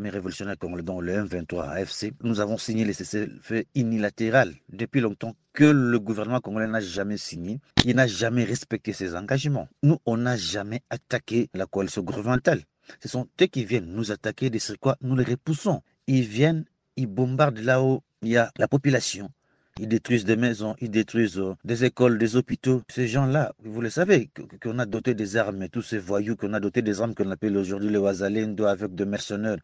l'armée révolutionnaire congolaise, dont le M23 AFC, nous avons signé les cessez-le-feu unilatéral depuis longtemps que le gouvernement congolais n'a jamais signé, qui n'a jamais respecté ses engagements. Nous, on n'a jamais attaqué la coalition gouvernementale. Ce sont eux qui viennent nous attaquer, de ce quoi nous les repoussons. Ils viennent, ils bombardent là où il y a la population. Ils détruisent des maisons, ils détruisent des écoles, des hôpitaux. Ces gens-là, vous le savez, qu'on a doté des armes, tous ces voyous qu'on a doté des armes qu'on appelle aujourd'hui les Wazalendo avec des mercenaires.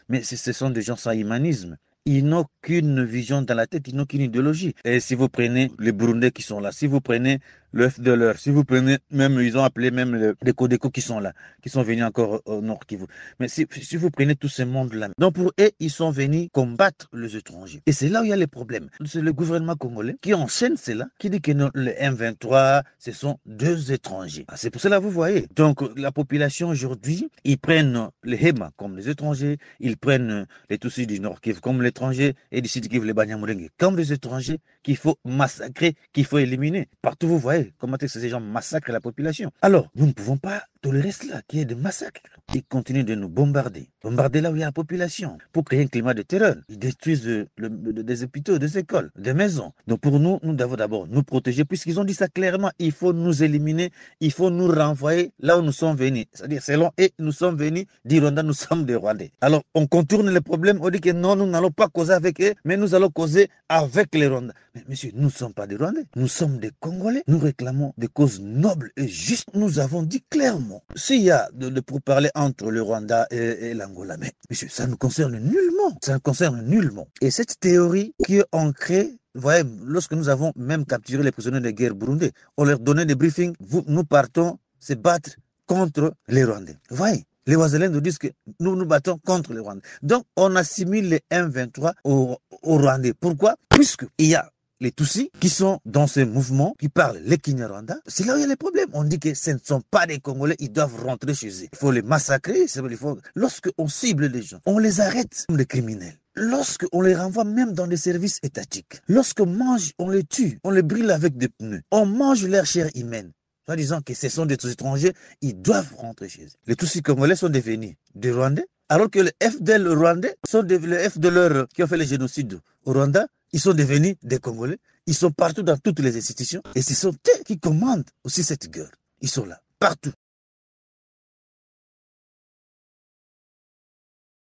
Mais ce sont des gens sans humanisme. Ils n'ont qu'une vision dans la tête, ils n'ont qu'une idéologie. Et si vous prenez les Burundais qui sont là, si vous prenez le FDLR, si vous prenez même, ils ont appelé même les Codeco qui sont là, qui sont venus encore au nord Kivu. Mais si vous prenez tous ces mondes-là, donc pour eux, ils sont venus combattre les étrangers. Et c'est là où il y a les problèmes. C'est le gouvernement congolais qui enchaîne cela, qui dit que non, le M23, ce sont deux étrangers. C'est pour cela, vous voyez. Donc la population aujourd'hui, ils prennent les Hema comme les étrangers, ils prennent les Tutsis du nord Kivu comme les étrangers et du sud Kivu, les Banyamulenge comme les étrangers qu'il faut massacrer, qu'il faut éliminer. Partout, vous voyez comment est-ce que ces gens massacrent la population. Alors, nous ne pouvons pas tolérer cela, qu'il y ait des massacres. Ils continuent de nous bombarder. Bombarder là où il y a la population, pour créer un climat de terreur. Ils détruisent des hôpitaux, des écoles, des maisons. Donc pour nous, nous devons d'abord nous protéger, puisqu'ils ont dit ça clairement. Il faut nous éliminer, il faut nous renvoyer là où nous sommes venus. C'est-à-dire, selon eux, nous sommes venus du Rwanda, nous sommes des Rwandais. Alors, on contourne le problème, on dit que non, nous n'allons pas causer avec eux, mais nous allons causer avec les Rwandais. Mais monsieur, nous ne sommes pas des Rwandais, nous sommes des Congolais. Nous réclamons des causes nobles et justes. Nous avons dit clairement, s'il y a de pourparlers entre le Rwanda et l'Angola, mais monsieur, ça nous concerne nullement. Ça ne concerne nullement. Et cette théorie qui est ancrée, vous voyez, lorsque nous avons même capturé les prisonniers de guerre burundais, on leur donnait des briefings, nous partons se battre contre les Rwandais. Vous voyez, les Wazalens nous disent que nous nous battons contre les Rwandais. Donc, on assimile les M23 aux Rwandais. Pourquoi? Puisqu'il y a les Tutsis qui sont dans ce mouvement, qui parlent les Kinyarwanda, c'est là où il y a les problèmes. On dit que ce ne sont pas des Congolais, ils doivent rentrer chez eux. Il faut les massacrer. Lorsqu'on cible les gens, on les arrête comme des criminels. Lorsqu'on les renvoie même dans des services étatiques, lorsqu'on mange, on les tue, on les brûle avec des pneus, on mange leur chair humaine. En disant que ce sont des étrangers, ils doivent rentrer chez eux. Les Tutsis congolais sont devenus des Rwandais, alors que les FDL rwandais sont les FDLR qui ont fait le génocide au Rwanda, ils sont devenus des Congolais. Ils sont partout dans toutes les institutions. Et ce sont eux qui commandent aussi cette guerre. Ils sont là, partout.